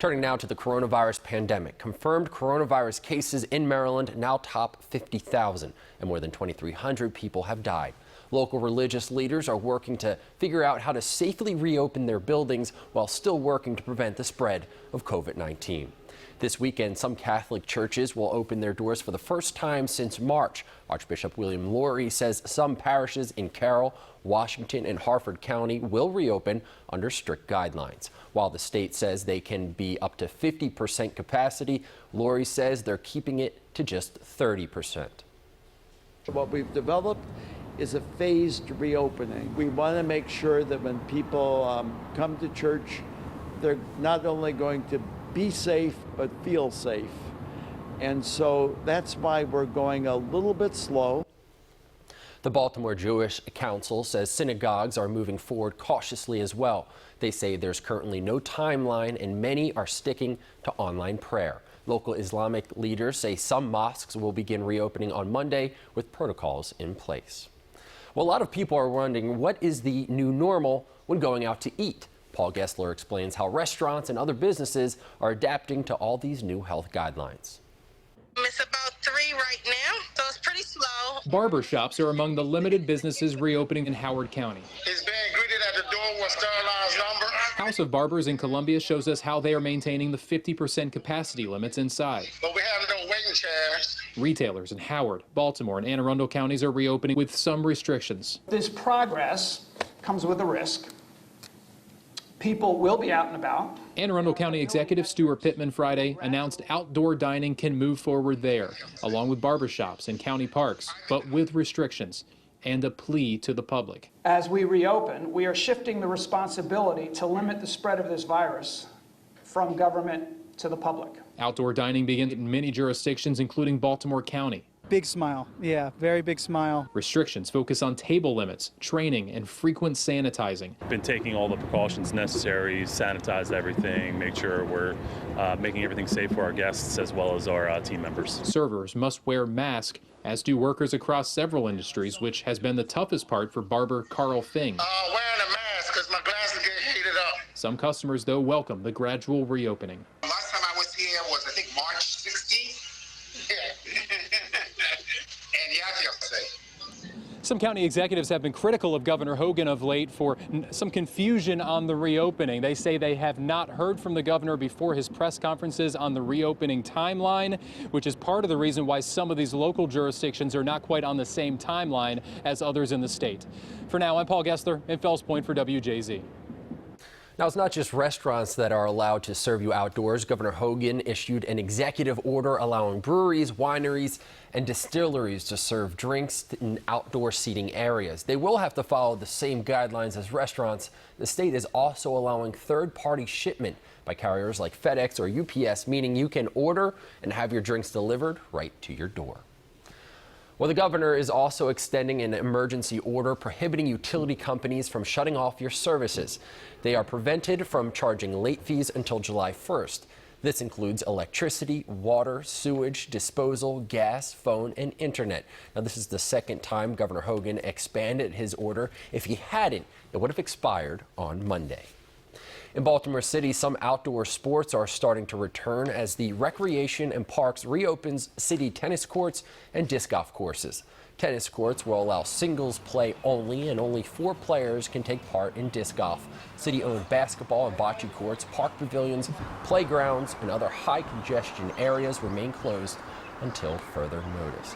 Turning now to the coronavirus pandemic. Confirmed coronavirus cases in Maryland now top 50,000, and more than 2,300 people have died. Local religious leaders are working to figure out how to safely reopen their buildings while still working to prevent the spread of COVID-19. This weekend, some Catholic churches will open their doors for the first time since March. Archbishop William Lori says some parishes in Carroll, Washington, and Harford County will reopen under strict guidelines. While the state says they can be up to 50% capacity, Lori says they're keeping it to just 30%. What we've developed is a phased reopening. We want to make sure that when people come to church, they're not only going to be safe, but feel safe. And so that's why we're going a little bit slow. The Baltimore Jewish Council says synagogues are moving forward cautiously as well. They say there's currently no timeline and many are sticking to online prayer. Local Islamic leaders say some mosques will begin reopening on Monday with protocols in place. Well, a lot of people are wondering, what is the new normal when going out to eat? Paul Gessler explains how restaurants and other businesses are adapting to all these new health guidelines. It's about 3 right now, so it's pretty slow. Barbershops are among the limited businesses reopening in Howard County. It's being greeted at the door with sterilized lumber. House of Barbers in Columbia shows us how they are maintaining the 50% capacity limits inside. But we have no waiting chairs. Retailers in Howard, Baltimore, and Anne Arundel counties are reopening with some restrictions. This progress comes with a risk. People will be out and about. Anne Arundel County Executive Stuart Pittman Friday announced outdoor dining can move forward there, along with barbershops and county parks, but with restrictions and a plea to the public. As we reopen, we are shifting the responsibility to limit the spread of this virus from government to the public. Outdoor dining begins in many jurisdictions, including Baltimore County. Big smile. Yeah, very big smile. Restrictions focus on table limits, training, and frequent sanitizing. Been taking all the precautions necessary, sanitize everything, make sure we're making everything safe for our guests as well as our team members. Servers must wear masks, as do workers across several industries, which has been the toughest part for barber Carl Fing. Wearing a mask because my glasses get heated up. Some customers, though, welcome the gradual reopening. Last time I was here was, I think, March 16th. And yeah, I feel safe. Some county executives have been critical of Governor Hogan of late for some confusion on the reopening. They say they have not heard from the governor before his press conferences on the reopening timeline, which is part of the reason why some of these local jurisdictions are not quite on the same timeline as others in the state. For now, I'm Paul Gessler in Fells Point for WJZ. Now, it's not just restaurants that are allowed to serve you outdoors. Governor Hogan issued an executive order allowing breweries, wineries, and distilleries to serve drinks in outdoor seating areas. They will have to follow the same guidelines as restaurants. The state is also allowing third-party shipment by carriers like FedEx or UPS, meaning you can order and have your drinks delivered right to your door. Well, the governor is also extending an emergency order prohibiting utility companies from shutting off your services. They are prevented from charging late fees until July 1st. This includes electricity, water, sewage, disposal, gas, phone, and internet. Now, this is the second time Governor Hogan expanded his order. If he hadn't, it would have expired on Monday. In Baltimore City, some outdoor sports are starting to return as the Recreation and Parks reopens city tennis courts and disc golf courses. Tennis courts will allow singles play only, and only 4 players can take part in disc golf. City-owned basketball and bocce courts, park pavilions, playgrounds, and other high congestion areas remain closed until further notice.